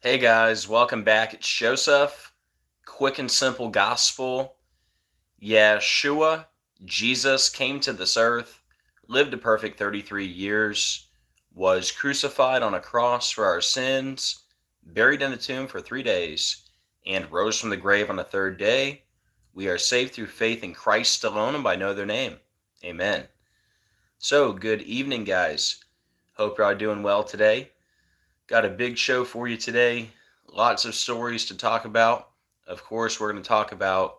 Hey guys, welcome back. It's Joseph. Quick and simple gospel. Yeshua, Jesus, came to this earth, lived a perfect 33 years, was crucified on a cross for our sins, buried in a tomb for 3 days, and rose from the grave on the third day. We are saved through faith in Christ alone and by no other name. Amen. So, good evening, guys. Hope you're all doing well today. Got a big show for you today. Lots of stories to talk about. Of course, we're going to talk about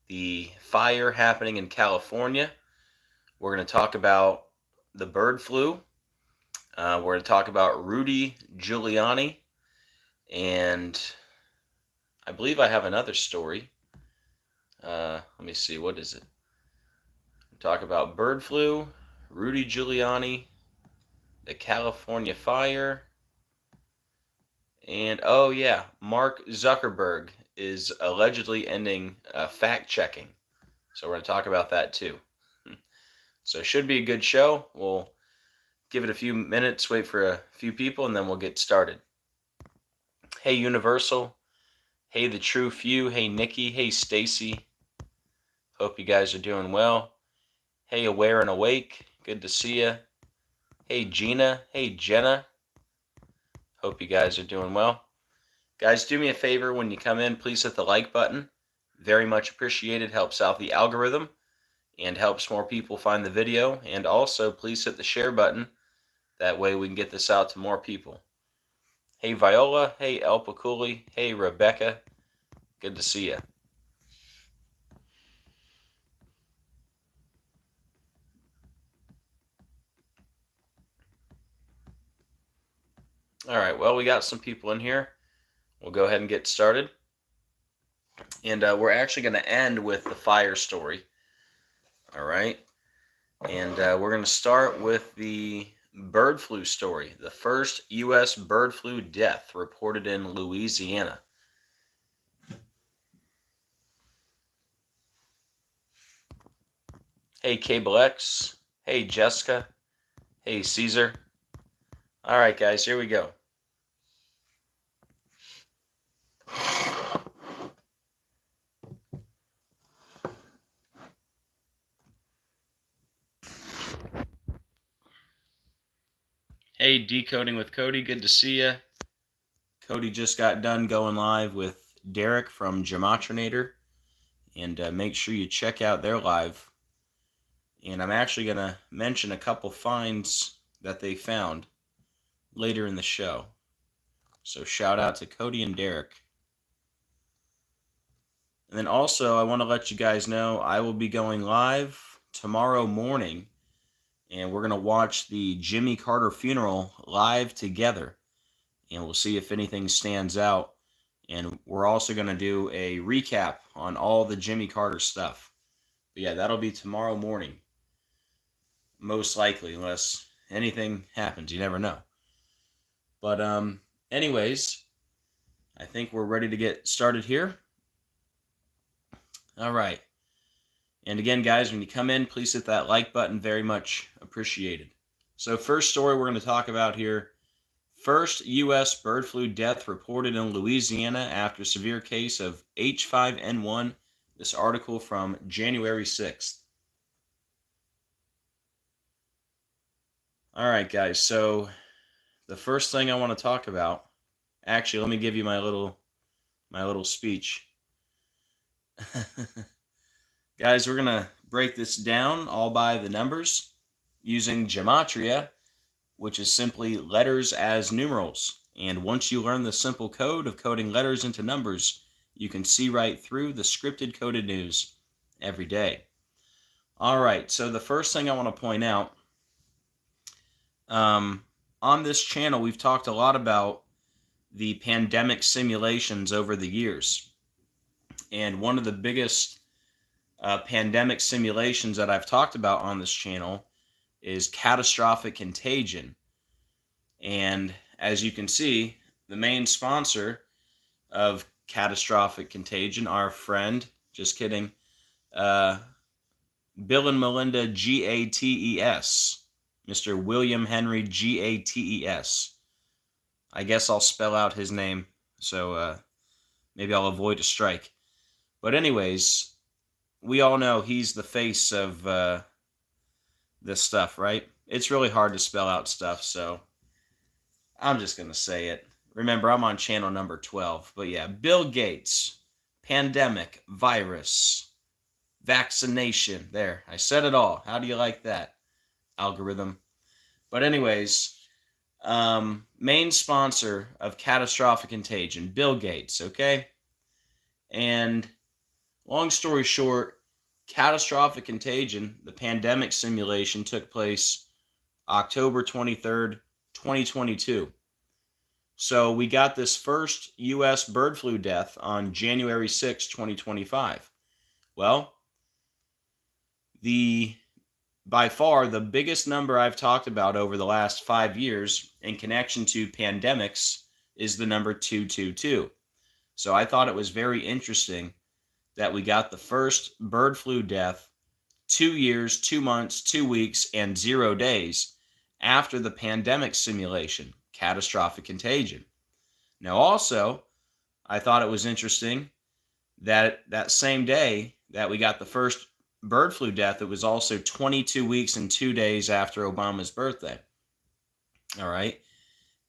the fire happening in California. We're going to talk about the bird flu. We're going to talk about Rudy Giuliani. And I believe I have another story. Let me see. What is it? Talk about bird flu, Rudy Giuliani, the California fire. And oh yeah, Mark Zuckerberg is allegedly ending fact-checking. So we're going to talk about that too. So it should be a good show. We'll give it a few minutes, wait for a few people, and then we'll get started. Hey Universal. Hey The True Few. Hey Nikki. Hey Stacy. Hope you guys are doing well. Hey Aware and Awake. Good to see you. Hey Gina. Hey Jenna. Hope you guys are doing well. Guys, do me a favor when you come in, please hit the like button. Very much appreciated. Helps out the algorithm and helps more people find the video. And also, please hit the share button. That way we can get this out to more people. Hey Viola. Hey El Paculi. Hey Rebecca. Good to see you. All right, well, we got some people in here. We'll go ahead and get started. And we're actually going to end with the fire story. All right. And we're going to start with the bird flu story. The first U.S. bird flu death reported in Louisiana. Hey, Cable X. Hey, Jessica. Hey, Caesar. All right, guys, here we go. Hey, Decoding with Cody, good to see you. Cody just got done going live with Derek from Gematrinator, and make sure you check out their live. And I'm actually going to mention a couple finds that they found later in the show. So shout out to Cody and Derek. And then also, I want to let you guys know I will be going live tomorrow morning, and we're going to watch the Jimmy Carter funeral live together. And we'll see if anything stands out. And we're also going to do a recap on all the Jimmy Carter stuff. But yeah, that'll be tomorrow morning. Most likely, unless anything happens. You never know. But anyways, I think we're ready to get started here. All right. And again, guys, when you come in, please hit that like button. Very much appreciated. So first story we're going to talk about here. First U.S. bird flu death reported in Louisiana after severe case of H5N1. This article from January 6th. All right, guys. So the first thing I want to talk about, actually, let me give you my little speech. Guys, we're going to break this down all by the numbers using gematria, which is simply letters as numerals. And once you learn the simple code of coding letters into numbers, you can see right through the scripted coded news every day. All right, so the first thing I want to point out, on this channel, we've talked a lot about the pandemic simulations over the years. And one of the biggest pandemic simulations that I've talked about on this channel is catastrophic contagion. And as you can see, the main sponsor of catastrophic contagion, our friend, just kidding, Bill and Melinda Gates, Mr. William Henry Gates. I guess I'll spell out his name So maybe I'll avoid a strike. But anyways, we all know he's the face of this stuff, right? It's really hard to spell out stuff, so I'm just going to say it. Remember, I'm on channel number 12. But yeah, Bill Gates, pandemic, virus, vaccination. There, I said it all. How do you like that, algorithm? But anyways, main sponsor of Catastrophic Contagion, Bill Gates, okay? And long story short, Catastrophic Contagion, the pandemic simulation, took place October 23rd, 2022. So we got this first U.S. bird flu death on January 6, 2025. Well, by far the biggest number I've talked about over the last 5 years in connection to pandemics is the number 222. So I thought it was very interesting that we got the first bird flu death 2 years, 2 months, 2 weeks, and 0 days after the pandemic simulation, Catastrophic Contagion. Now also, I thought it was interesting that that same day that we got the first bird flu death, it was also 22 weeks and 2 days after Obama's birthday. All right.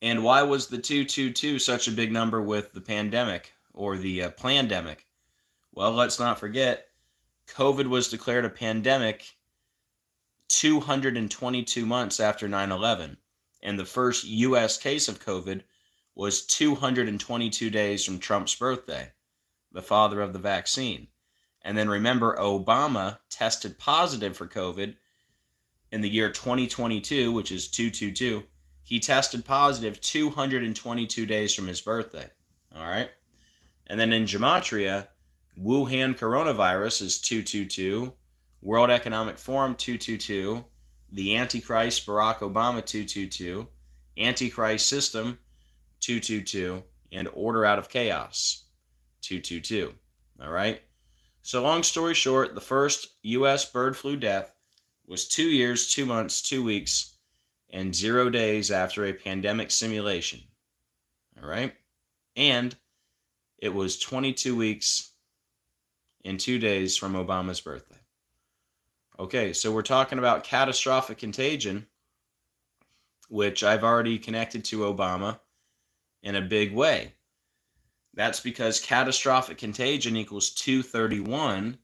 And why was the 222 such a big number with the pandemic or the plandemic? Well, let's not forget, COVID was declared a pandemic 222 months after 9/11. And the first U.S. case of COVID was 222 days from Trump's birthday, the father of the vaccine. And then remember, Obama tested positive for COVID in the year 2022, which is 222. He tested positive 222 days from his birthday. All right. And then in gematria, Wuhan coronavirus is 222, World Economic Forum 222, the Antichrist Barack Obama 222, Antichrist system 222, and order out of chaos 222. All right. So long story short, the first U.S. bird flu death was 2 years, 2 months, 2 weeks, and 0 days after a pandemic simulation. All right. And it was 22 weeks and 2 days from Obama's birthday. Okay, so we're talking about Catastrophic Contagion, which I've already connected to Obama in a big way. That's because Catastrophic Contagion equals 231,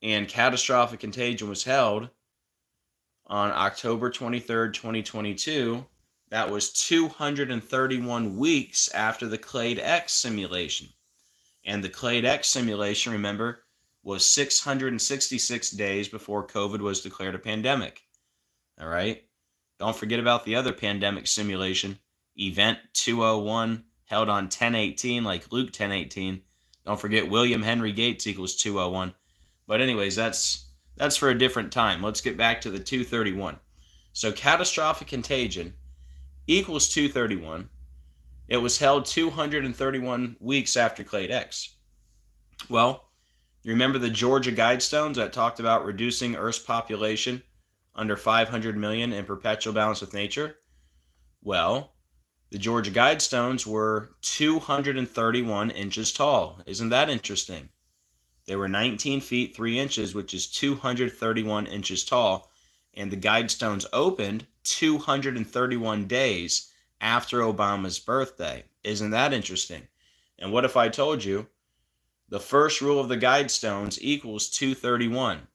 and Catastrophic Contagion was held on October 23rd, 2022. That was 231 weeks after the Clade X simulation. And the Clade X simulation, remember, was 666 days before COVID was declared a pandemic. All right? Don't forget about the other pandemic simulation, Event 201, held on 10/18, like Luke 10/18. Don't forget William Henry Gates equals 201. But anyways, that's for a different time. Let's get back to the 231. So Catastrophic Contagion equals 231. It was held 231 weeks after Clade X. Well, you remember the Georgia Guidestones that talked about reducing Earth's population under 500 million in perpetual balance with nature? Well, the Georgia Guidestones were 231 inches tall. Isn't that interesting? They were 19 feet 3 inches, which is 231 inches tall, and the Guidestones opened 231 days after Obama's birthday. Isn't that interesting? And what if I told you the first rule of the Guidestones equals 231?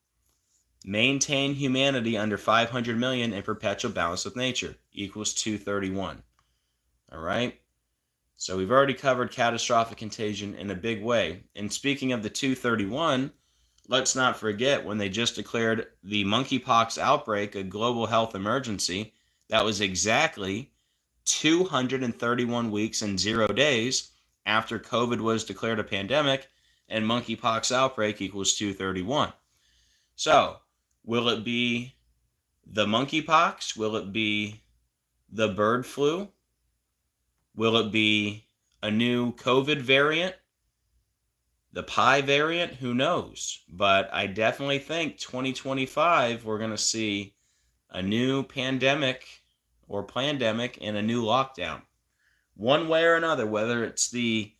Maintain humanity under 500 million in perpetual balance with nature equals 231. All right? So we've already covered Catastrophic Contagion in a big way. And speaking of the 231, let's not forget when they just declared the monkeypox outbreak a global health emergency, that was exactly 231 weeks and 0 days after COVID was declared a pandemic, and monkeypox outbreak equals 231. So, will it be the monkeypox? Will it be the bird flu? Will it be a new COVID variant? The Pi variant? Who knows? But I definitely think 2025 we're going to see a new pandemic or plandemic and a new lockdown. one way or another, whether it's the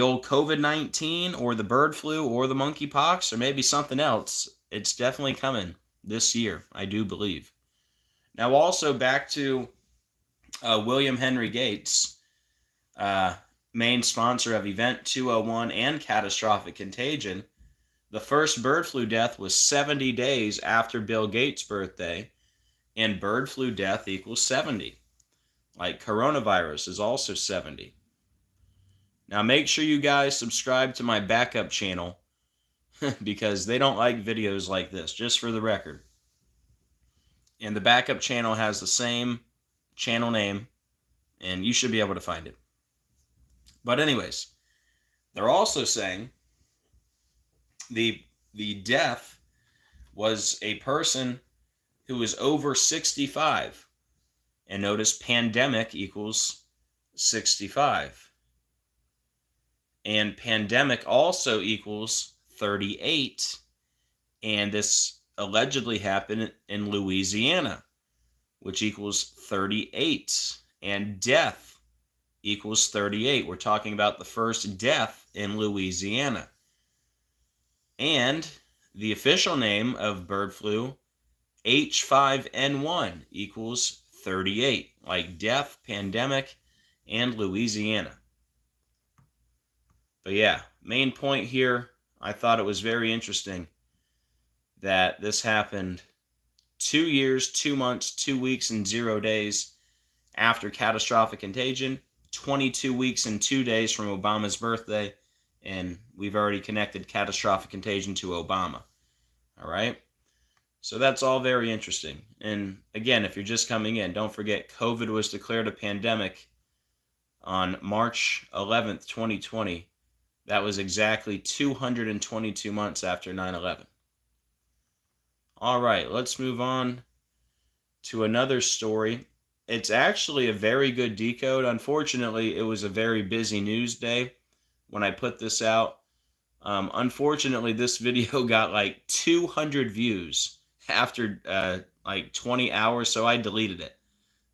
old COVID-19 or the bird flu or the monkeypox or maybe something else. It's definitely coming this year, I do believe. Now, also back to William Henry Gates, main sponsor of Event 201 and Catastrophic Contagion. The first bird flu death was 70 days after Bill Gates' birthday, and bird flu death equals 70. Like coronavirus is also 70. Now make sure you guys subscribe to my backup channel because they don't like videos like this, just for the record. And the backup channel has the same channel name, and you should be able to find it. But anyways, they're also saying the death was a person who was over 65. And notice pandemic equals 65. And pandemic also equals 38. And this allegedly happened in Louisiana, which equals 38. And death equals 38. We're talking about the first death in Louisiana. And the official name of bird flu, H5N1, equals 38, like death, pandemic, and Louisiana. But yeah, main point here, I thought it was very interesting that this happened 2 years, 2 months, 2 weeks, and 0 days after catastrophic contagion, 22 weeks and 2 days from Obama's birthday, and we've already connected catastrophic contagion to Obama. All right? So that's all very interesting. And again, if you're just coming in, don't forget COVID was declared a pandemic on March 11th, 2020. That was exactly 222 months after 9/11. All right, let's move on to another story. It's actually a very good decode. Unfortunately, it was a very busy news day when I put this out. Unfortunately, this video got like 200 views after like 20 hours, so I deleted it.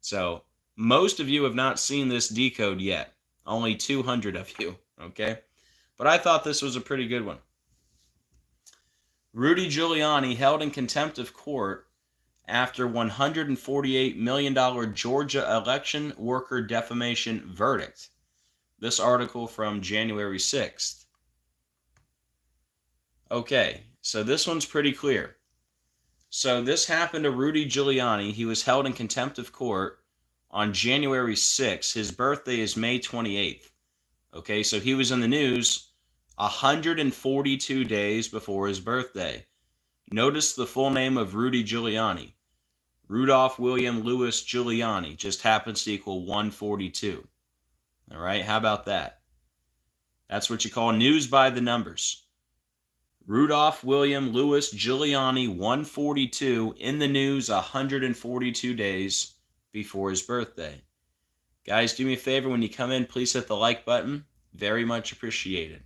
So most of you have not seen this decode yet. Only 200 of you, okay? But I thought this was a pretty good one. Rudy Giuliani held in contempt of court after $148 million Georgia election worker defamation verdict. This article from January 6th. Okay, so this one's pretty clear. So this happened to Rudy Giuliani. He was held in contempt of court on January 6th. His birthday is May 28th. Okay, so he was in the news 142 days before his birthday. Notice the full name of Rudy Giuliani. Rudolph William Louis Giuliani just happens to equal 142. All right, how about that? That's what you call news by the numbers. Rudolph William Louis Giuliani, 142, in the news 142 days before his birthday. Guys, do me a favor, when you come in, please hit the like button. Very much appreciated.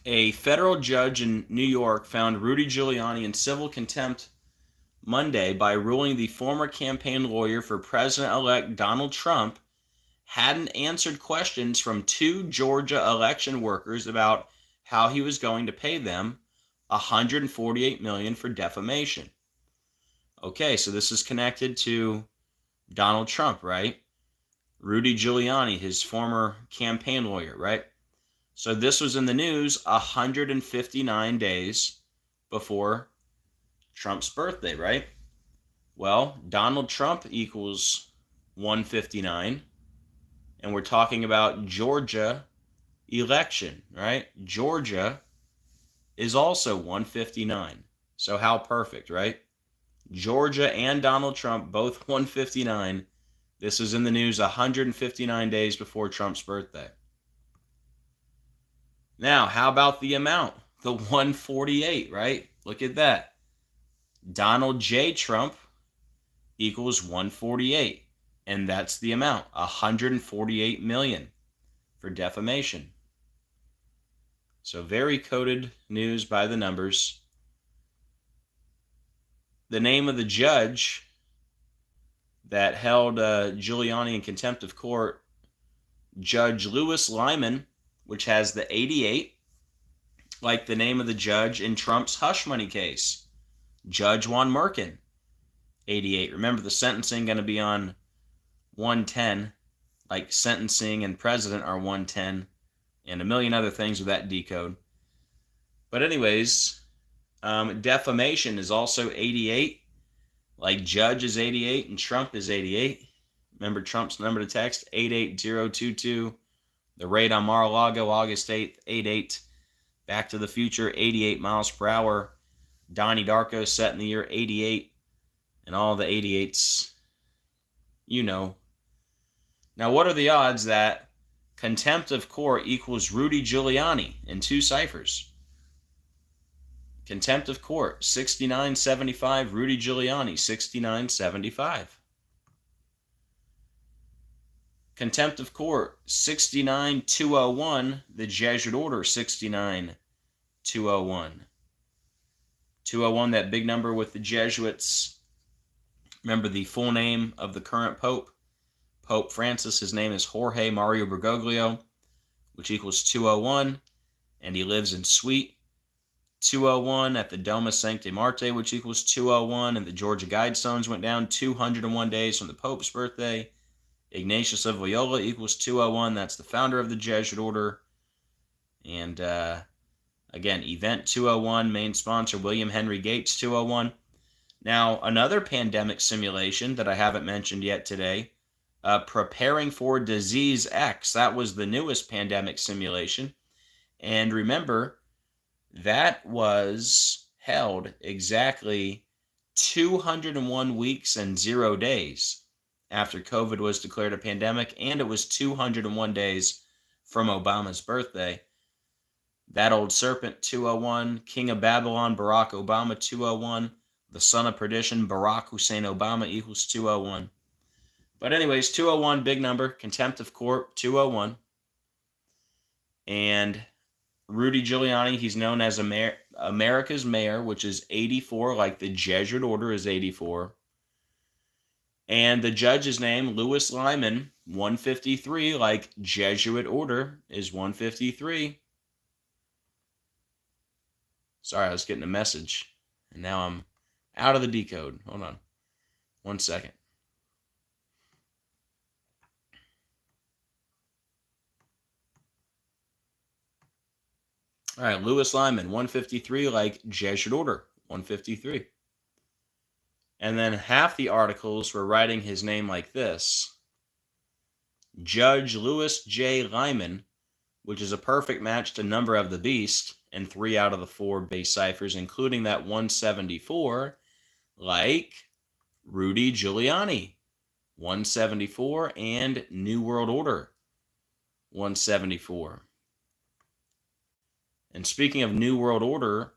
A federal judge in New York found Rudy Giuliani in civil contempt Monday by ruling the former campaign lawyer for President-elect Donald Trump hadn't answered questions from 2 Georgia election workers about how he was going to pay them $148 million for defamation. Okay, so this is connected to Donald Trump, right? Rudy Giuliani, his former campaign lawyer, right? So this was in the news 159 days before Trump's birthday, right? Well, Donald Trump equals 159. And we're talking about Georgia election, right? Georgia is also 159. So how perfect, right? Georgia and Donald Trump, both 159. This is in the news 159 days before Trump's birthday. Now, how about the amount? The 148, right? Look at that. Donald J. Trump equals 148. And that's the amount, $148 million for defamation. So very coded news by the numbers. The name of the judge that held Giuliani in contempt of court, Judge Louis Lyman, which has the 88, like the name of the judge in Trump's hush money case. Judge Juan Merkin, 88. Remember, the sentencing going to be on 110, like sentencing and president are 110, and a million other things with that decode. But anyways, defamation is also 88, like judge is 88 and Trump is 88. Remember Trump's number to text, 88022. The raid on Mar-a-Lago, August 8th, 88. Back to the Future, 88 miles per hour. Donnie Darko set in the year 88. And all the 88s, you know. Now, what are the odds that contempt of court equals Rudy Giuliani in 2 ciphers? Contempt of court, 6975. Rudy Giuliani, 6975. Contempt of court, 69201. The Jesuit order, 69201. 201, that big number with the Jesuits. Remember the full name of the current Pope? Pope Francis, his name is Jorge Mario Bergoglio, which equals 201, and he lives in Suite 201 at the Domus Sancti Marte, which equals 201, and the Georgia Guidestones went down 201 days from the Pope's birthday. Ignatius of Loyola equals 201, that's the founder of the Jesuit order. And again, Event 201, main sponsor William Henry Gates 201. Now, another pandemic simulation that I haven't mentioned yet today, Preparing for Disease X. That was the newest pandemic simulation. And remember, that was held exactly 201 weeks and 0 days after COVID was declared a pandemic, and it was 201 days from Obama's birthday. That old serpent, 201, King of Babylon, Barack Obama, 201, the son of perdition, Barack Hussein Obama equals 201. But anyways, 201, big number, contempt of court, 201. And Rudy Giuliani, he's known as America's mayor, which is 84, like the Jesuit order is 84. And the judge's name, Louis Lyman, 153, like Jesuit order is 153. Sorry, I was getting a message, and now I'm out of the decode. Hold on 1 second. All right, Louis Lyman, 153, like Jesuit order, 153. And then half the articles were writing his name like this: Judge Louis J. Lyman, which is a perfect match to Number of the Beast, and 3 out of the 4 base ciphers, including that 174, like Rudy Giuliani, 174, and New World Order, 174. And speaking of New World Order,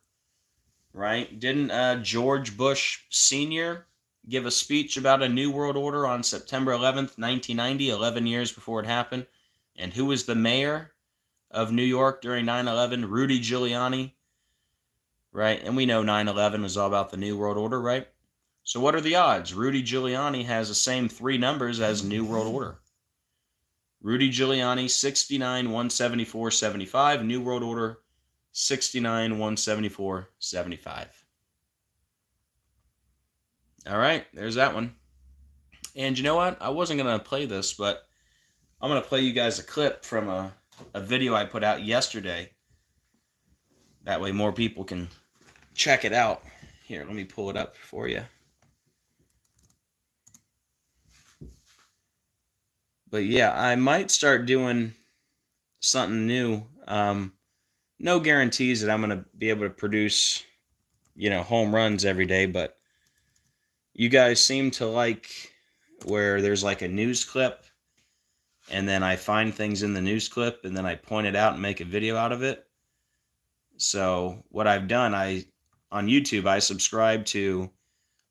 right, didn't George Bush Sr. give a speech about a New World Order on September 11th, 1990, 11 years before it happened? And who was the mayor of New York during 9/11? Rudy Giuliani, right? And we know 9/11 was all about the New World Order, right? So what are the odds? Rudy Giuliani has the same 3 numbers as New World Order. Rudy Giuliani, 69, 174, 75. New World Order, 69, 174, 75. All right, there's that one. And you know what? I wasn't going to play this, but I'm going to play you guys a clip from a video I put out yesterday. That way more people can check it out. Here, let me pull it up for you. But yeah, I might start doing something new. No guarantees that I'm going to be able to produce, home runs every day, but you guys seem to like where there's like a news clip, and then I find things in the news clip, and then I point it out and make a video out of it. So what I've done, on YouTube, I subscribe to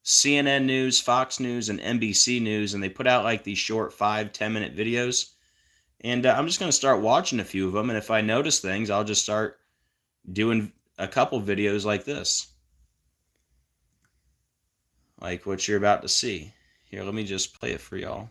CNN News, Fox News, and NBC News, and they put out like these short 5-10 minute videos. And I'm just going to start watching a few of them, and if I notice things, I'll just start doing a couple videos like this. Like what you're about to see Here, let me just play it for y'all.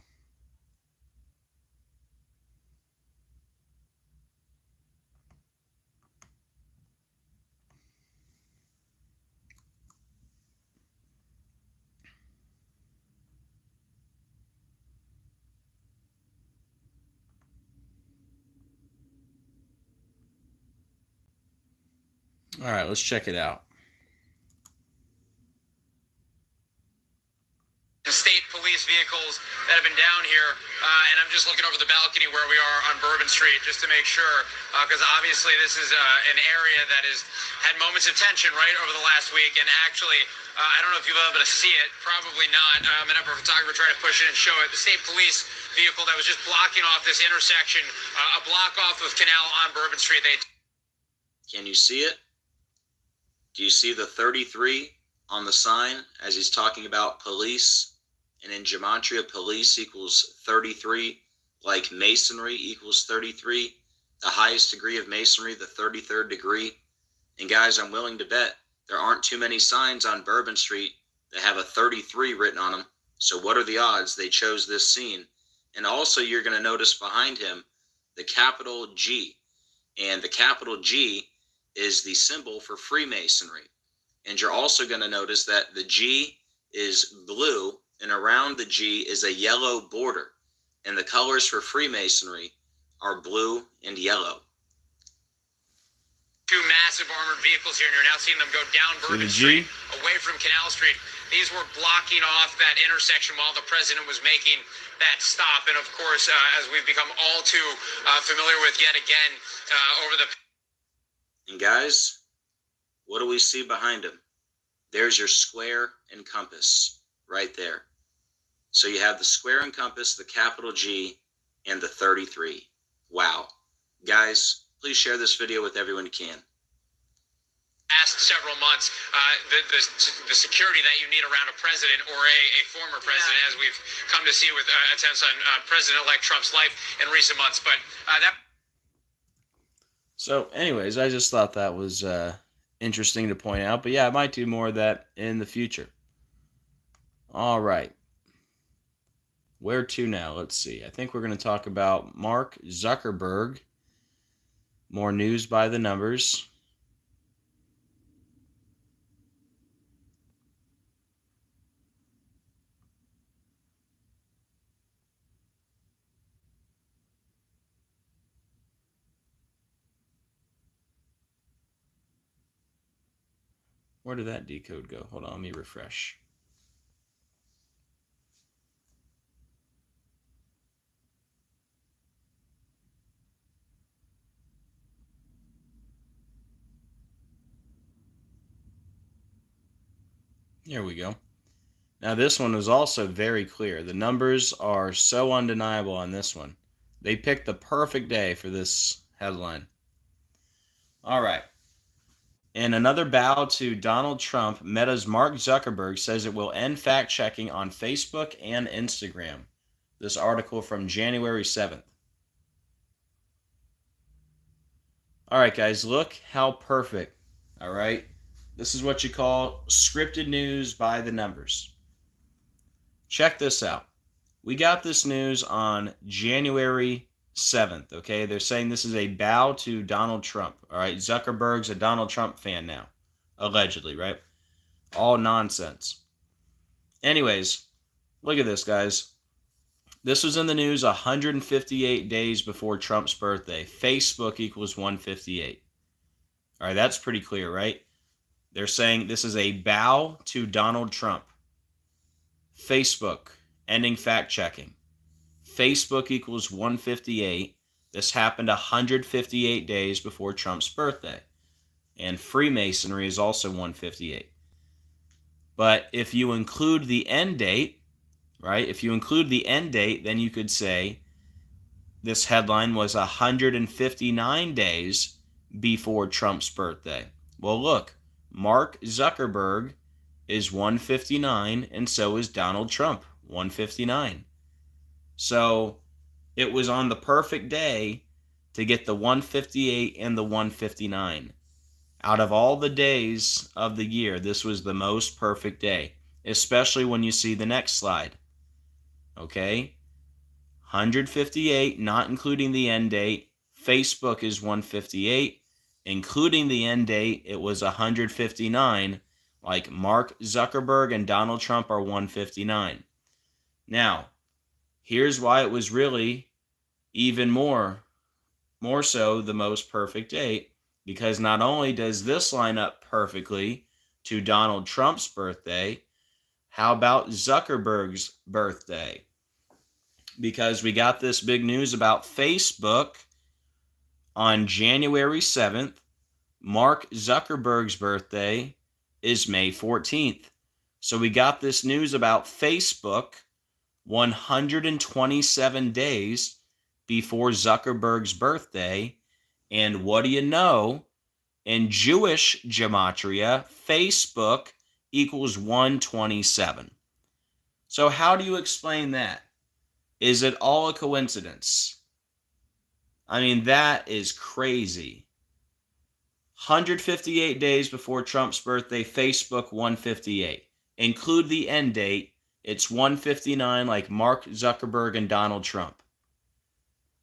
All right, let's check it out. State police vehicles that have been down here, and I'm just looking over the balcony where we are on Bourbon Street just to make sure, because obviously this is an area that has had moments of tension right over the last week, and actually, I don't know if you'll be able to see it, probably not. I'm going to have a photographer try to push it and show it. The state police vehicle that was just blocking off this intersection, a block off of Canal on Bourbon Street. Can you see it? Do you see the 33 on the sign as he's talking about police? And in gematria, police equals 33, like masonry equals 33, the highest degree of masonry, the 33rd degree. And guys, I'm willing to bet there aren't too many signs on Bourbon Street that have a 33 written on them. So what are the odds they chose this scene? And also you're going to notice behind him the capital G. And the capital G is the symbol for Freemasonry. And you're also going to notice that the G is blue, and around the G is a yellow border. And the colors for Freemasonry are blue and yellow. Two massive armored vehicles here, and you're now seeing them go down Bourbon Street, away from Canal Street. These were blocking off that intersection while the president was making that stop. And of course, as we've become all too familiar with yet again over the... And guys, what do we see behind him? There's your square and compass right there. So you have the square and compass, the capital G, and the 33. Wow. Guys, please share this video with everyone you can. Past several months, the security that you need around a president or a former president, as we've come to see with attempts on President-elect Trump's life in recent months. But that... So anyways, I just thought that was interesting to point out. But yeah, I might do more of that in the future. All right. Where to now? Let's see. I think we're going to talk about Mark Zuckerberg. More news by the numbers. Where did that decode go? Hold on, let me refresh. Here we go. Now this one was also very clear. The numbers are so undeniable on this one. They picked the perfect day for this headline. All right. In another bow to Donald Trump, Meta's Mark Zuckerberg says it will end fact-checking on Facebook and Instagram. This article from January 7th. All right, guys, look how perfect. All right. This is what you call scripted news by the numbers. Check this out. We got this news on January 7th, okay? They're saying this is a bow to Donald Trump, all right? Zuckerberg's a Donald Trump fan now, allegedly, right? All nonsense. Anyways, look at this, guys. This was in the news 158 days before Trump's birthday. Facebook equals 158. All right, that's pretty clear, right? They're saying this is a bow to Donald Trump. Facebook, ending fact-checking. Facebook equals 158. This happened 158 days before Trump's birthday. And Freemasonry is also 158. But if you include the end date, right? If you include the end date, then you could say this headline was 159 days before Trump's birthday. Well, look, Mark Zuckerberg is 159, and so is Donald Trump, 159. So it was on the perfect day to get the 158 and the 159. Out of all the days of the year, this was the most perfect day, especially when you see the next slide. Okay? 158, not including the end date. Facebook is 158. Including the end date, it was 159. Like Mark Zuckerberg and Donald Trump are 159. Now, here's why it was really even more so the most perfect date, because not only does this line up perfectly to Donald Trump's birthday, how about Zuckerberg's birthday? Because we got this big news about Facebook on January 7th. Mark Zuckerberg's birthday is May 14th. So we got this news about Facebook 127 days before Zuckerberg's birthday. And what do you know? In Jewish gematria, Facebook equals 127. So how do you explain that? Is it all a coincidence? I mean, that is crazy. 158 days before Trump's birthday, Facebook 158. Include the end date, it's 159 like Mark Zuckerberg and Donald Trump.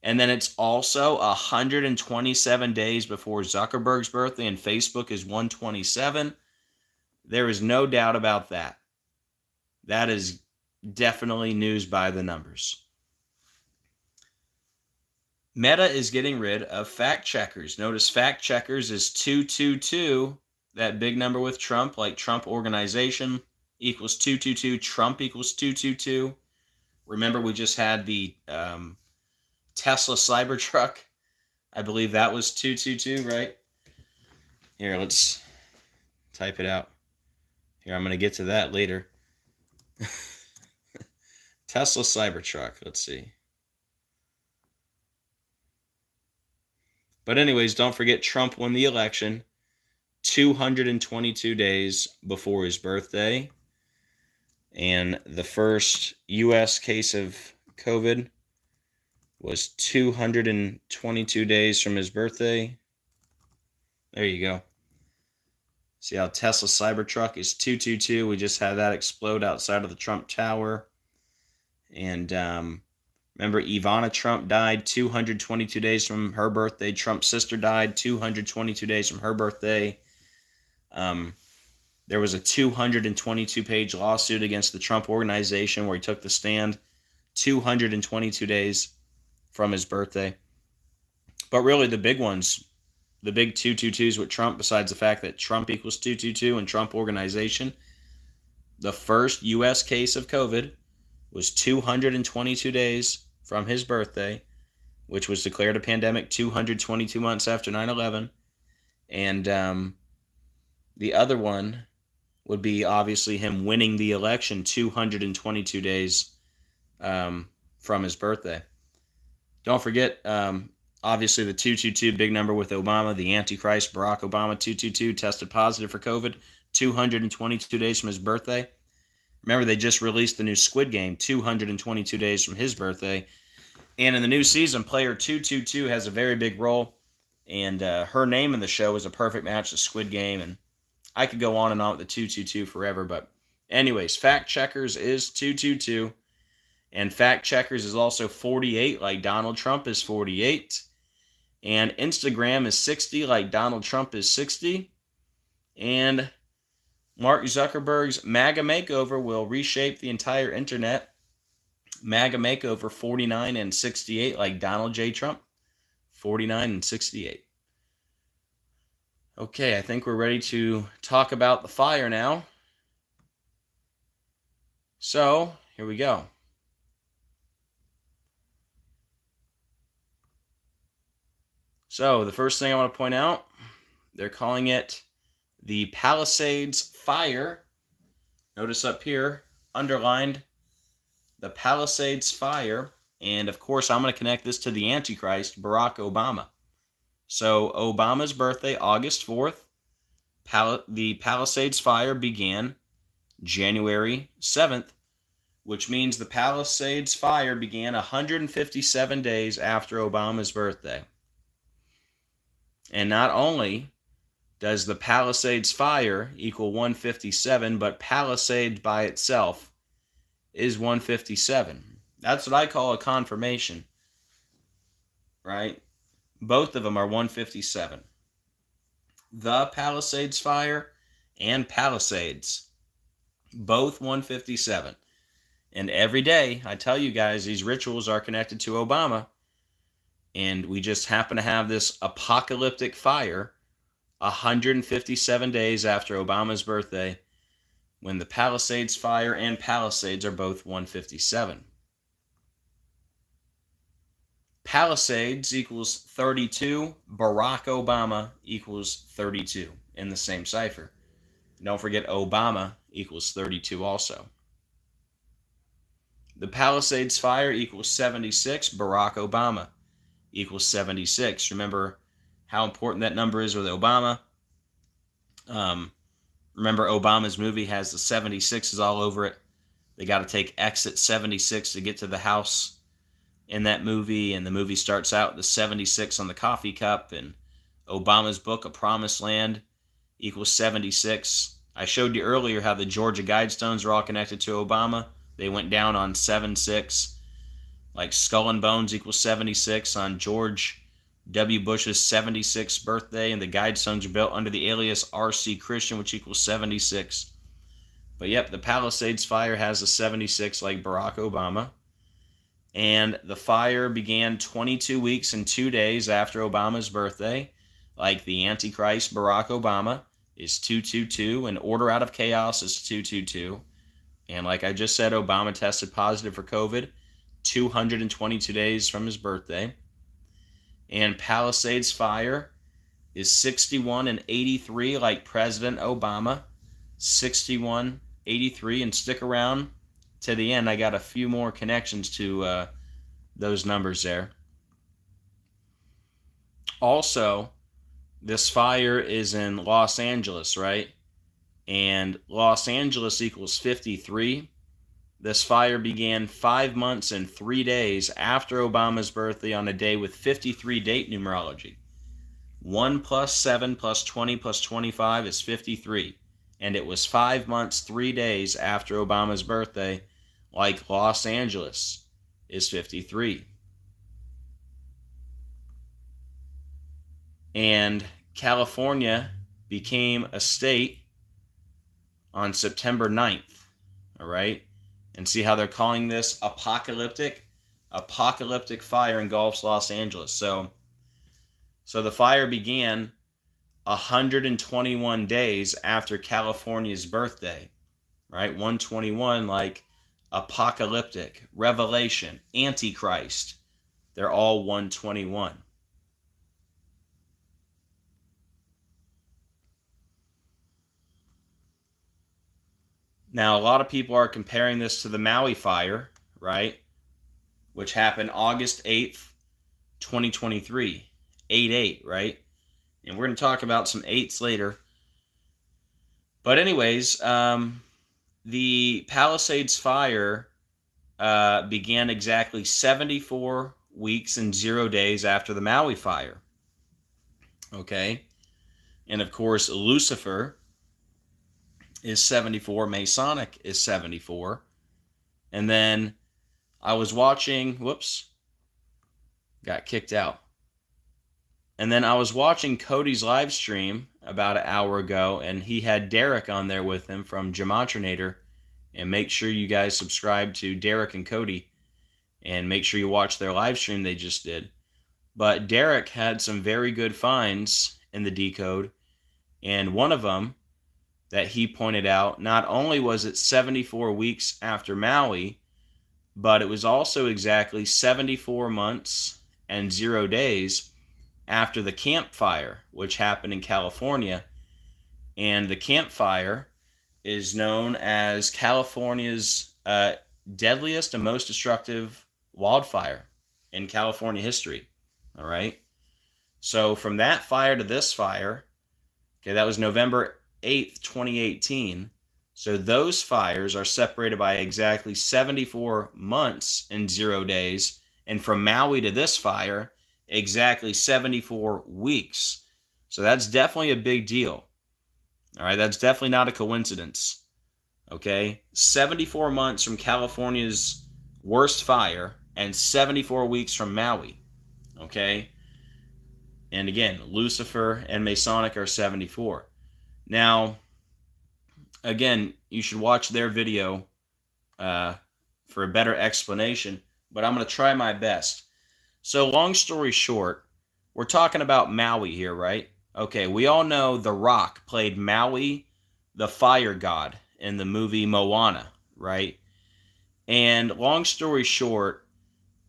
And then it's also 127 days before Zuckerberg's birthday, and Facebook is 127. There is no doubt about that. That is definitely news by the numbers. Meta is getting rid of fact checkers. Notice fact checkers is 222, that big number with Trump, like Trump Organization equals 222, Trump equals 222. Remember, we just had the Tesla Cybertruck. I believe that was 222, right? Here, let's type it out. Here, I'm going to get to that later. Tesla Cybertruck, let's see. But anyways, don't forget Trump won the election 222 days before his birthday. And the first U.S. case of COVID was 222 days from his birthday. There you go. See how Tesla Cybertruck is 222. We just had that explode outside of the Trump Tower. And remember, Ivana Trump died 222 days from her birthday. Trump's sister died 222 days from her birthday. There was a 222-page lawsuit against the Trump Organization where he took the stand 222 days from his birthday. But really the big ones, the big 222s with Trump, besides the fact that Trump equals 222 and Trump Organization, the first U.S. case of COVID was 222 days from his birthday, which was declared a pandemic 222 months after 9/11. And the other one would be obviously him winning the election 222 days from his birthday. Don't forget, obviously, the 222, big number with Obama, the Antichrist, Barack Obama, 222, tested positive for COVID 222 days from his birthday. Remember, they just released the new Squid Game 222 days from his birthday. And in the new season, player 222 has a very big role. And her name in the show is a perfect match to Squid Game. And I could go on and on with the 222 forever. But anyways, fact checkers is 222. And fact checkers is also 48, like Donald Trump is 48. And Instagram is 60, like Donald Trump is 60. And Mark Zuckerberg's MAGA makeover will reshape the entire internet. MAGA makeover 49 and 68, like Donald J. Trump. 49 and 68. Okay, I think we're ready to talk about the fire now. So, here we go. So, the first thing I want to point out, they're calling it the Palisades fire. Notice up here, underlined, the Palisades fire. And of course, I'm going to connect this to the Antichrist, Barack Obama. So, Obama's birthday, August 4th, the Palisades fire began January 7th, which means the Palisades fire began 157 days after Obama's birthday. And not only does the Palisades fire equal 157, but Palisades by itself is 157. That's what I call a confirmation, right? Both of them are 157. The Palisades fire and Palisades, both 157. And every day, I tell you guys, these rituals are connected to Obama. And we just happen to have this apocalyptic fire 157 days after Obama's birthday, when the Palisades fire and Palisades are both 157. Palisades equals 32. Barack Obama equals 32 in the same cipher. Don't forget Obama equals 32 also. The Palisades fire equals 76. Barack Obama equals 76. Remember how important that number is with Obama. Remember Obama's movie has the 76s all over it. They got to take exit 76 to get to the house in that movie, and the movie starts out the 76 on the coffee cup, and Obama's book, A Promised Land, equals 76. I showed you earlier how the Georgia Guidestones are all connected to Obama. They went down on 7-6. Like Skull and Bones equals 76 on George W. Bush's 76th birthday, and the Guidestones are built under the alias R.C. Christian, which equals 76. But yep, the Palisades fire has a 76 like Barack Obama. And the fire began 22 weeks and 2 days after Obama's birthday, like the Antichrist Barack Obama is 222, and Order Out of Chaos is 222. And like I just said, Obama tested positive for COVID 222 days from his birthday. And Palisades fire is 61 and 83, like President Obama. 61, 83, and stick around to the end. I got a few more connections to those numbers there. Also, this fire is in Los Angeles, right? And Los Angeles equals 53. This fire began 5 months and 3 days after Obama's birthday on a day with 53 date numerology. 1 plus 7 plus 20 plus 25 is 53. And it was 5 months, 3 days after Obama's birthday, like Los Angeles is 53. And California became a state on September 9th, all right? And see how they're calling this apocalyptic? Apocalyptic fire engulfs Los Angeles. So the fire began 121 days after California's birthday, right? 121, like apocalyptic, revelation, antichrist. They're all 121. Now, a lot of people are comparing this to the Maui fire, right? Which happened August 8th, 2023. 8/8, right? And we're going to talk about some 8s later. But anyways, the Palisades fire began exactly 74 weeks and 0 days after the Maui fire. Okay? And of course, Lucifer is 74. Masonic is 74. And then I was watching, got kicked out. And then I was watching Cody's live stream about an hour ago, and he had Derek on there with him from Gematrinator. And make sure you guys subscribe to Derek and Cody, and make sure you watch their live stream they just did. But Derek had some very good finds in the decode, and one of them that he pointed out, not only was it 74 weeks after Maui, but it was also exactly 74 months and 0 days after the Camp Fire, which happened in California. And the Camp Fire is known as California's deadliest and most destructive wildfire in California history. All right. So from that fire to this fire, okay, that was November 8th, 2018. So those fires are separated by exactly 74 months and 0 days. And from Maui to this fire, exactly 74 weeks. So that's definitely a big deal. All right, that's definitely not a coincidence. Okay, 74 months from California's worst fire, and 74 weeks from Maui. Okay? And again, Lucifer and Masonic are 74. Now, again, you should watch their video for a better explanation, but I'm going to try my best. So, long story short, we're talking about Maui here, right? Okay, we all know The Rock played Maui, the fire god, in the movie Moana, right? And long story short,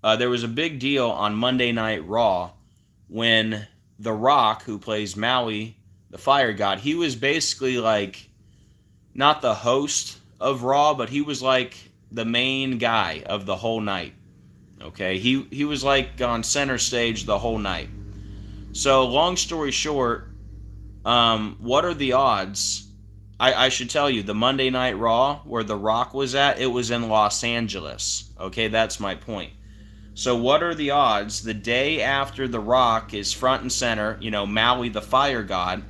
there was a big deal on Monday Night Raw when The Rock, who plays Maui, the fire god, he was basically like not the host of Raw, but he was like the main guy of the whole night. Okay, he was like on center stage the whole night. So long story short, what are the odds? I should tell you, the Monday Night Raw where The Rock was at, it was in Los Angeles. Okay, that's my point. So what are the odds the day after The Rock is front and center, Maui the fire god,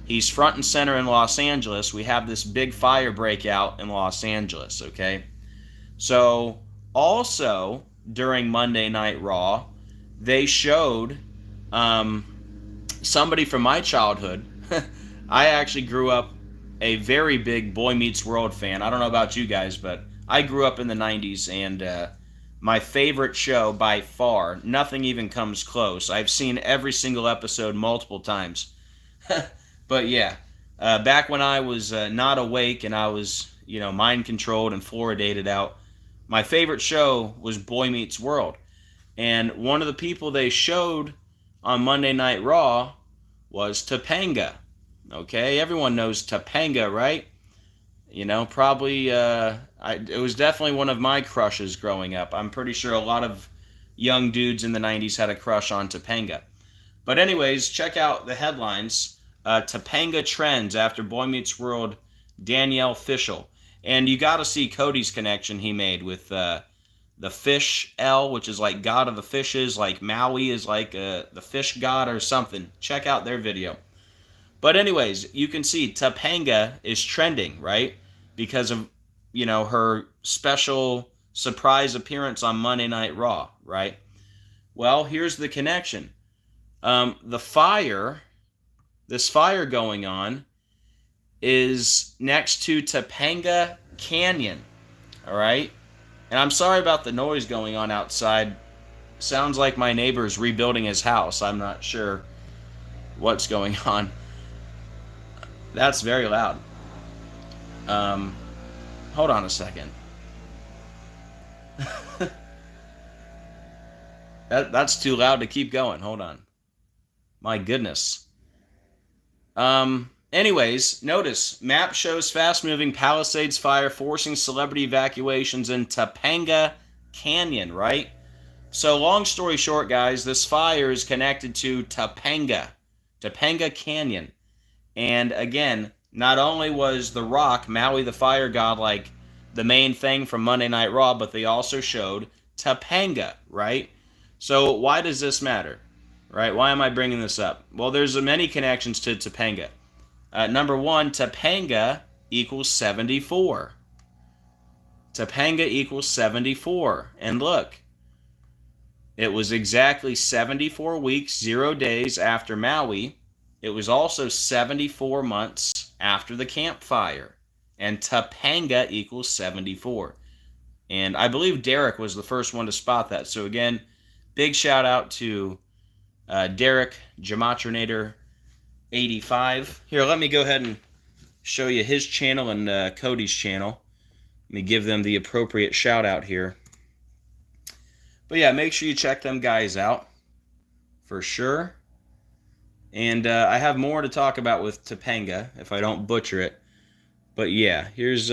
he's front and center in Los Angeles, we have this big fire breakout in Los Angeles, okay? So also during Monday Night Raw, they showed somebody from my childhood. I actually grew up a very big Boy Meets World fan. I don't know about you guys, but I grew up in the 90s, and my favorite show by far, nothing even comes close. I've seen every single episode multiple times. But yeah, back when I was not awake and I was, mind controlled and fluoridated out, my favorite show was Boy Meets World. And one of the people they showed on Monday Night Raw was Topanga. Okay, everyone knows Topanga, right? Probably, it was definitely one of my crushes growing up. I'm pretty sure a lot of young dudes in the 90s had a crush on Topanga. But anyways, check out the headlines. Topanga trends after Boy Meets World, Danielle Fishel. And you got to see Cody's connection he made with the fish L, which is like god of the fishes, like Maui is like the fish god or something. Check out their video. But anyways, you can see Topanga is trending, right? Because of, her special surprise appearance on Monday Night Raw, right? Well, here's the connection. This fire going on is next to Topanga Canyon, all right? And I'm sorry about the noise going on outside. Sounds like my neighbor's rebuilding his house. I'm not sure what's going on. That's very loud. Hold on a second. That's too loud to keep going. Hold on. My goodness. Anyways, notice map shows fast-moving Palisades fire forcing celebrity evacuations in Topanga Canyon, right? So long story short, guys, this fire is connected to Topanga Canyon. And again, not only was The Rock, Maui the fire god, like the main thing from Monday Night Raw, but they also showed Topanga, right? So why does this matter, right? Why am I bringing this up? Well, there's many connections to Topanga. Number one, Topanga equals 74. Topanga equals 74. And look, it was exactly 74 weeks, 0 days after Maui. It was also 74 months after the campfire. And Topanga equals 74. And I believe Derek was the first one to spot that. So again, big shout out to Derek Gematrinator85. Here, let me go ahead and show you his channel and Cody's channel. Let me give them the appropriate shout out here. But yeah, make sure you check them guys out for sure. And I have more to talk about with Topanga if I don't butcher it. But yeah, here's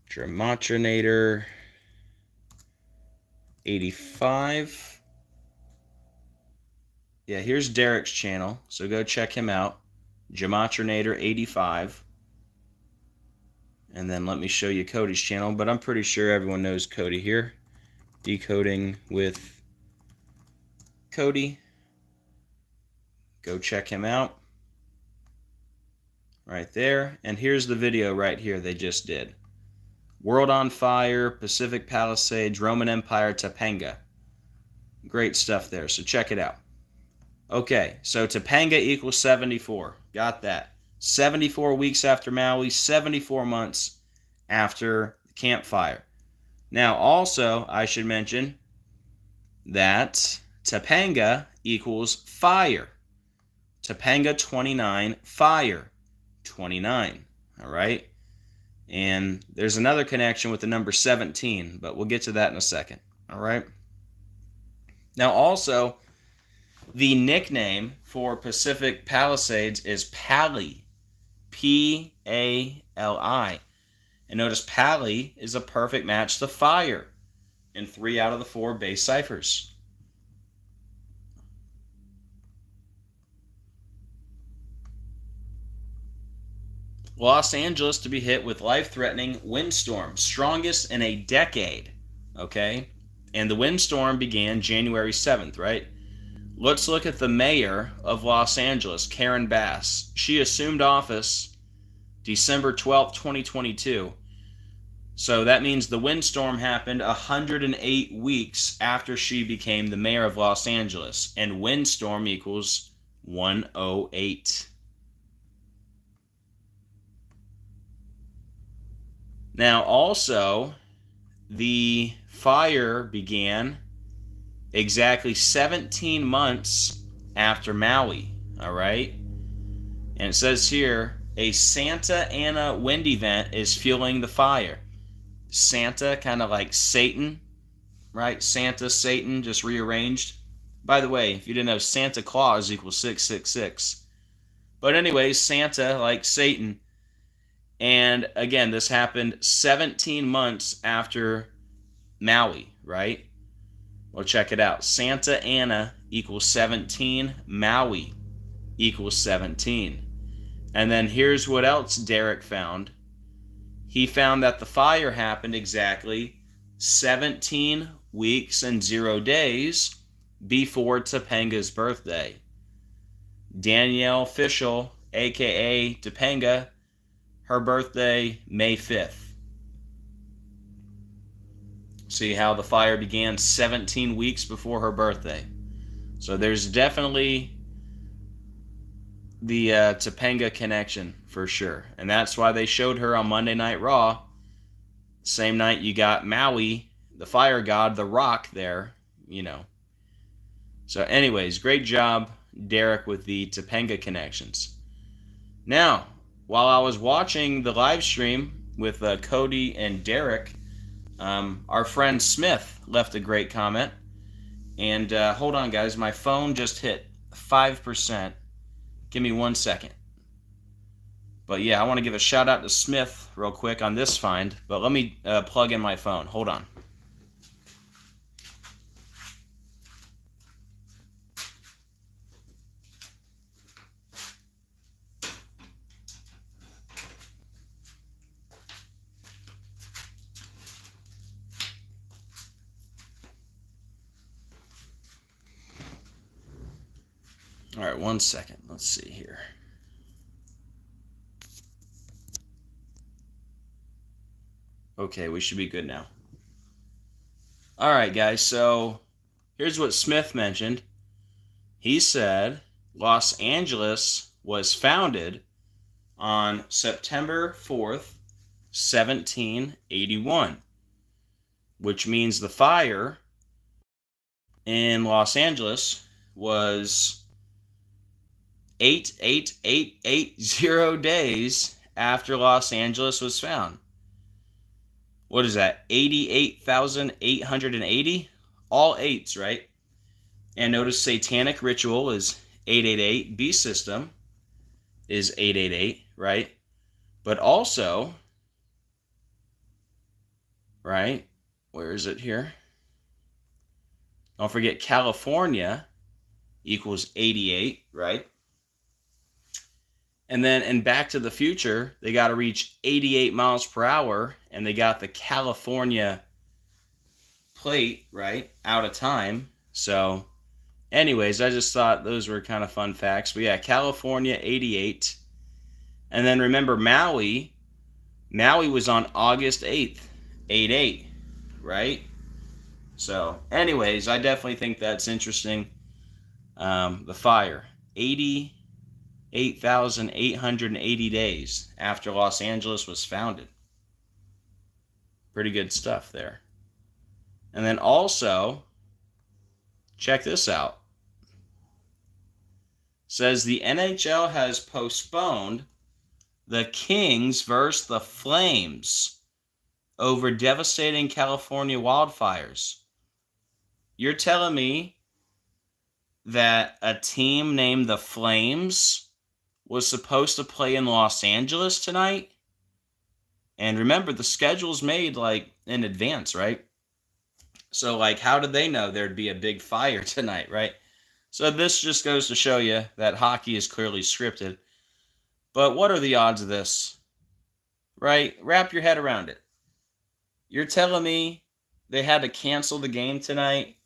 Gematrinator85. Yeah, here's Derek's channel, so go check him out. Gematrinator85. And then let me show you Cody's channel, but I'm pretty sure everyone knows Cody here. Decoding with Cody. Go check him out. Right there. And here's the video right here they just did. World on Fire, Pacific Palisades, Roman Empire, Topanga. Great stuff there, so check it out. Okay, so Topanga equals 74. Got that. 74 weeks after Maui, 74 months after the campfire. Now, also, I should mention that Topanga equals fire. Topanga 29, fire 29. All right? And there's another connection with the number 17, but we'll get to that in a second. All right? Now, also, the nickname for Pacific Palisades is Pali. P-A-L-I. And notice Pali is a perfect match to fire in 3 out of the 4 base ciphers. Los Angeles to be hit with life-threatening windstorm, strongest in a decade, okay? And the windstorm began January 7th, right? Let's look at the mayor of Los Angeles, Karen Bass. She assumed office December 12th, 2022. So that means the windstorm happened 108 weeks after she became the mayor of Los Angeles. And windstorm equals 108. Now, also, the fire began exactly 17 months after Maui, all right? And it says here, a Santa Ana wind event is fueling the fire. Santa, kind of like Satan, right? Santa, Satan, just rearranged. By the way, if you didn't know, Santa Claus equals 666. But anyways, Santa, like Satan. And again, this happened 17 months after Maui, right? Well, check it out. Santa Ana equals 17. Maui equals 17. And then here's what else Derek found. He found that the fire happened exactly 17 weeks and 0 days before Topanga's birthday. Danielle Fishel, a.k.a. Topanga, her birthday, May 5th. See how the fire began 17 weeks before her birthday. So there's definitely the Topanga connection for sure. And that's why they showed her on Monday Night Raw. Same night you got Maui, the fire god, the Rock there, you know. So anyways, great job, Derek, with the Topanga connections. Now, while I was watching the live stream with Cody and Derek, our friend Smith left a great comment. And hold on, guys. My phone just hit 5%. Give me 1 second. But yeah, I want to give a shout out to Smith real quick on this find. But let me plug in my phone. Hold on. All right, 1 second. Let's see here. Okay, we should be good now. All right, guys, so here's what Smith mentioned. He said Los Angeles was founded on September 4th, 1781, which means the fire in Los Angeles was 88880 days after Los Angeles was found. What is that? 88,880? All eights, right? And notice satanic ritual is 888. Beast system is 888, right? But also, right? Where is it here? Don't forget California equals 88, right? And then in Back to the Future, they got to reach 88 miles per hour, and they got the California plate, right, out of time. So, anyways, I just thought those were kind of fun facts. But yeah, California, 88. And then remember Maui. Maui was on August 8th, 8-8, right? So, anyways, I definitely think that's interesting. The fire, 88,880 days after Los Angeles was founded. Pretty good stuff there. And then also, check this out. Says the NHL has postponed the Kings versus the Flames over devastating California wildfires. You're telling me that a team named the Flames was supposed to play in Los Angeles tonight? And remember, the schedule's made like in advance, right? So like, how did they know there'd be a big fire tonight, right? So this just goes to show you that hockey is clearly scripted. But what are the odds of this? Right? Wrap your head around it. You're telling me they had to cancel the game tonight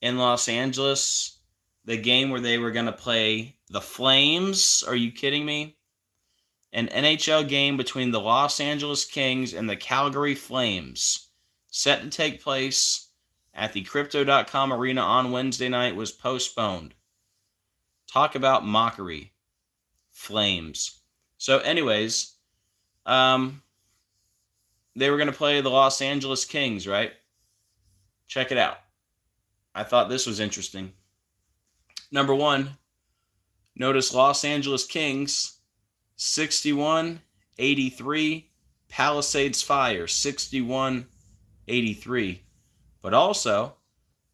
in Los Angeles? The game where they were going to play the Flames? Are you kidding me? An NHL game between the Los Angeles Kings and the Calgary Flames, set to take place at the Crypto.com Arena on Wednesday night, was postponed. Talk about mockery. Flames. So anyways, they were going to play the Los Angeles Kings, right? Check it out. I thought this was interesting. Number one, notice Los Angeles Kings, 61-83. Palisades Fire, 61-83. But also,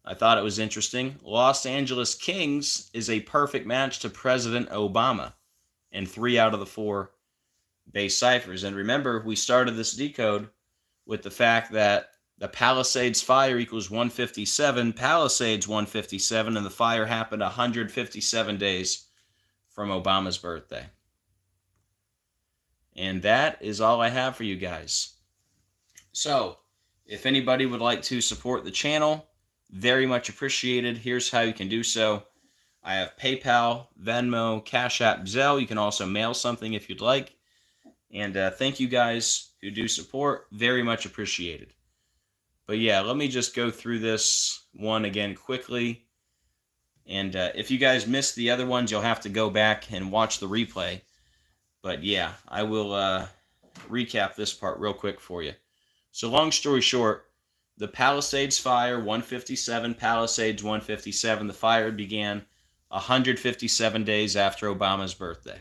I thought it was interesting, Los Angeles Kings is a perfect match to President Obama in 3 out of the 4 base ciphers. And remember, we started this decode with the fact that the Palisades Fire equals 157, Palisades 157, and the fire happened 157 days from Obama's birthday. And that is all I have for you guys. So, if anybody would like to support the channel, very much appreciated. Here's how you can do so. I have PayPal, Venmo, Cash App, Zelle. You can also mail something if you'd like. And thank you guys who do support. Very much appreciated. But yeah, let me just go through this one again quickly. And if you guys missed the other ones, you'll have to go back and watch the replay. But yeah, I will recap this part real quick for you. So long story short, the Palisades Fire, 157, Palisades 157, the fire began 157 days after Obama's birthday.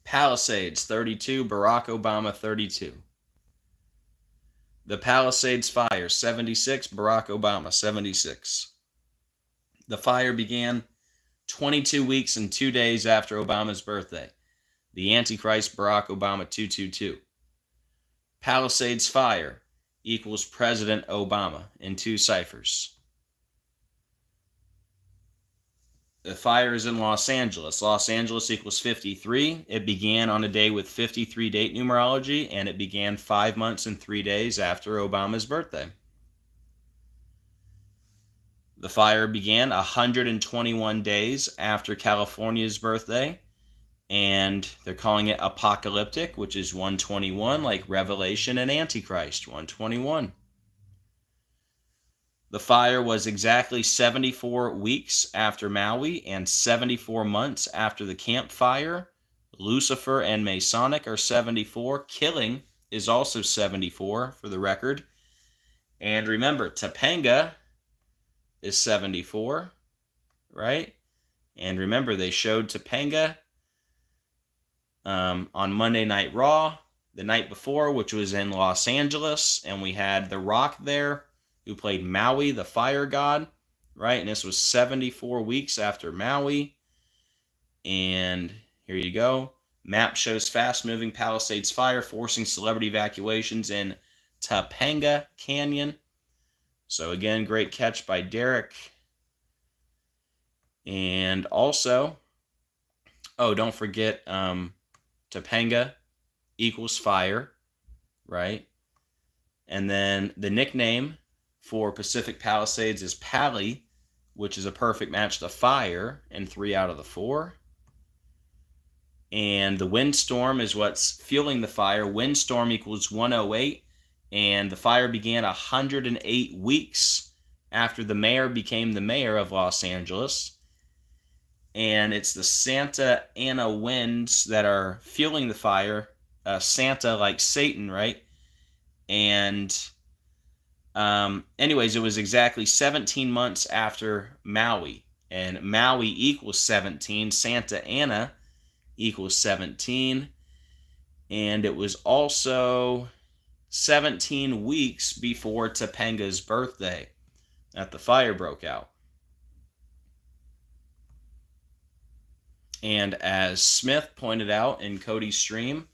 Palisades 32, Barack Obama 32. The Palisades Fire, 76, Barack Obama 76. The fire began 22 weeks and 2 days after Obama's birthday. The Antichrist, Barack Obama 222. Palisades Fire equals President Obama in 2 ciphers. The fire is in Los Angeles. Los Angeles equals 53. It began on a day with 53 date numerology, and it began 5 months and 3 days after Obama's birthday. The fire began 121 days after California's birthday, and they're calling it apocalyptic, which is 121, like Revelation and Antichrist, 121. The fire was exactly 74 weeks after Maui and 74 months after the Camp Fire. Lucifer and Masonic are 74. Killing is also 74, for the record. And remember, Topanga is 74, right? And remember, they showed Topanga on Monday Night Raw the night before, which was in Los Angeles, and we had The Rock there, who played Maui, the fire god, right? And this was 74 weeks after Maui. And here you go. Map shows fast-moving Palisades Fire forcing celebrity evacuations in Topanga Canyon. So again, great catch by Derek. And also, don't forget, Topanga equals fire, right? And then the nickname for Pacific Palisades is Pally, which is a perfect match to fire in 3 out of the 4. and the windstorm is what's fueling the fire. Windstorm equals 108, and the fire began 108 weeks after the mayor became the mayor of Los Angeles. And it's the Santa Ana winds that are fueling the fire. Santa, like Satan, right? And anyways, it was exactly 17 months after Maui. And Maui equals 17. Santa Ana equals 17. And it was also 17 weeks before Topanga's birthday that the fire broke out. And as Smith pointed out in Cody's stream,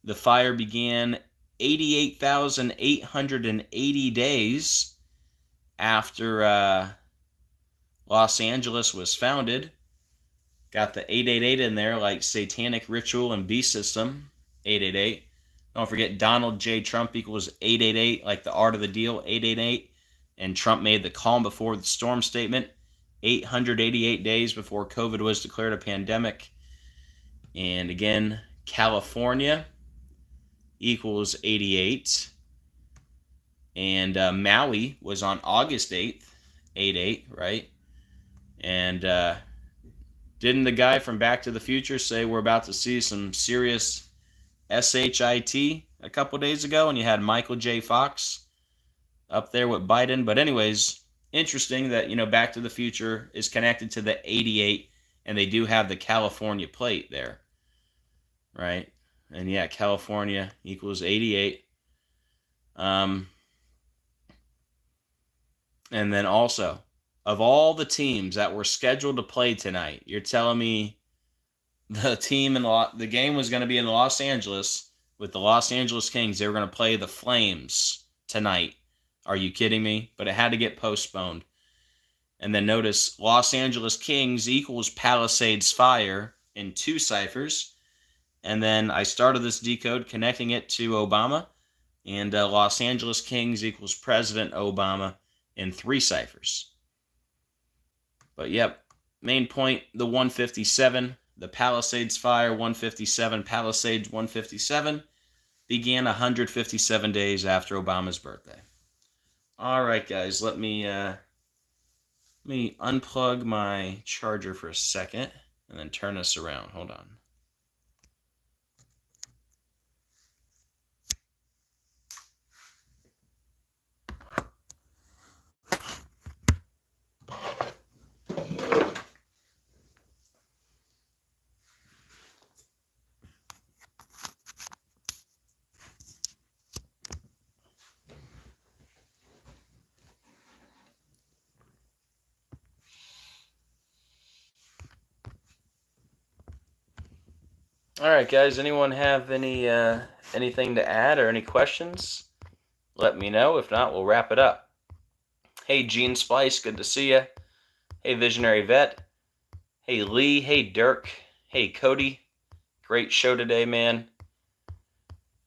the fire began 88,880 days after Los Angeles was founded. Got the 888 in there, like Satanic Ritual and Beast System, 888. Don't forget Donald J. Trump equals 888, like the Art of the Deal, 888. And Trump made the calm before the storm statement, 888 days before COVID was declared a pandemic. And again, California equals 88. And Maui was on August 8th, 88, right? And didn't the guy from Back to the Future say we're about to see some serious SHIT a couple days ago? And you had Michael J. Fox up there with Biden. But anyways, interesting that, Back to the Future is connected to the 88, and they do have the California plate there, right? And yeah, California equals 88. And then also, of all the teams that were scheduled to play tonight, you're telling me the game was going to be in Los Angeles with the Los Angeles Kings. They were going to play the Flames tonight. Are you kidding me? But it had to get postponed. And then notice Los Angeles Kings equals Palisades Fire in 2 ciphers. And then I started this decode connecting it to Obama. And Los Angeles Kings equals President Obama in 3 ciphers. But yep, main point, the 157, the Palisades Fire 157, Palisades 157, began 157 days after Obama's birthday. All right, guys, let me unplug my charger for a second and then turn this around. Hold on. All right, guys, anyone have anything to add or any questions? Let me know. If not, we'll wrap it up. Hey, Gene Splice, good to see you. Hey, Visionary Vet. Hey, Lee. Hey, Dirk. Hey, Cody. Great show today, man.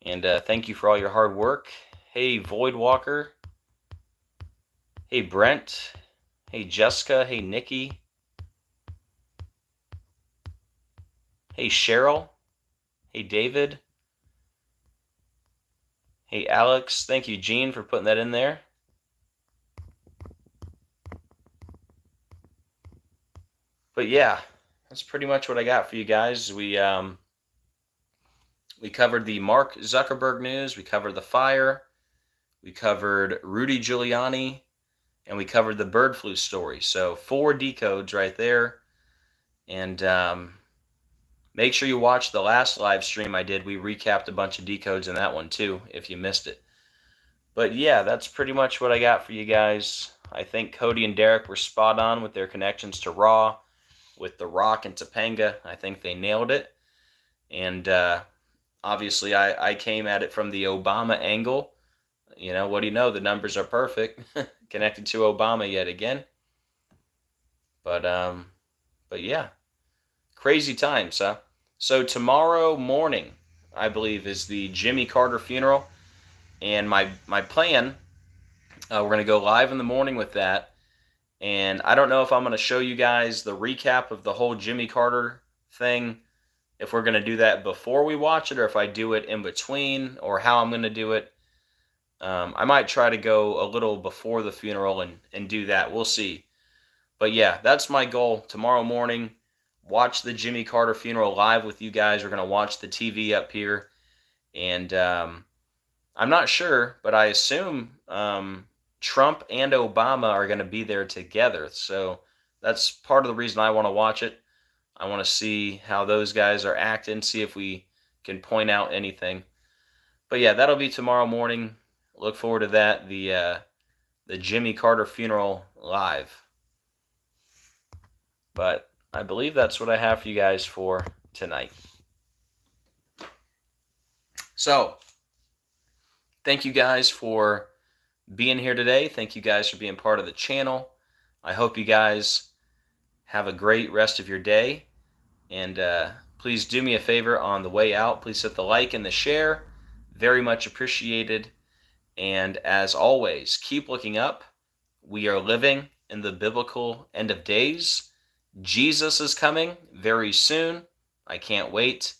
And thank you for all your hard work. Hey, Void Walker. Hey, Brent. Hey, Jessica. Hey, Nikki. Hey, Cheryl. Hey, David. Hey, Alex. Thank you, Gene, for putting that in there. But yeah, that's pretty much what I got for you guys. We covered the Mark Zuckerberg news. We covered the fire. We covered Rudy Giuliani. And we covered the bird flu story. So 4 decodes right there. And make sure you watch the last live stream I did. We recapped a bunch of decodes in that one too, if you missed it. But yeah, that's pretty much what I got for you guys. I think Cody and Derek were spot on with their connections to Raw, with The Rock and Topanga. I think they nailed it. And obviously I came at it from the Obama angle. What do you know? The numbers are perfect. Connected to Obama yet again. But yeah. Crazy times, huh? So tomorrow morning, I believe, is the Jimmy Carter funeral. And my plan, we're going to go live in the morning with that. And I don't know if I'm going to show you guys the recap of the whole Jimmy Carter thing if we're going to do that before we watch it or if I do it in between or how I'm going to do it. I might try to go a little before the funeral and do that. We'll see. But yeah, that's my goal. Tomorrow morning, watch the Jimmy Carter funeral live with you guys. We're going to watch the TV up here. And I'm not sure, but I assume Trump and Obama are going to be there together. So that's part of the reason I want to watch it. I want to see how those guys are acting, see if we can point out anything. But yeah, that'll be tomorrow morning. Look forward to that, the Jimmy Carter funeral live. But I believe that's what I have for you guys for tonight. So, thank you guys for being here today. Thank you guys for being part of the channel. I hope you guys have a great rest of your day. And please do me a favor on the way out. Please hit the like and the share. Very much appreciated. And as always, keep looking up. We are living in the biblical end of days. Jesus is coming very soon. I can't wait.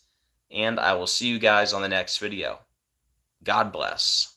And I will see you guys on the next video. God bless.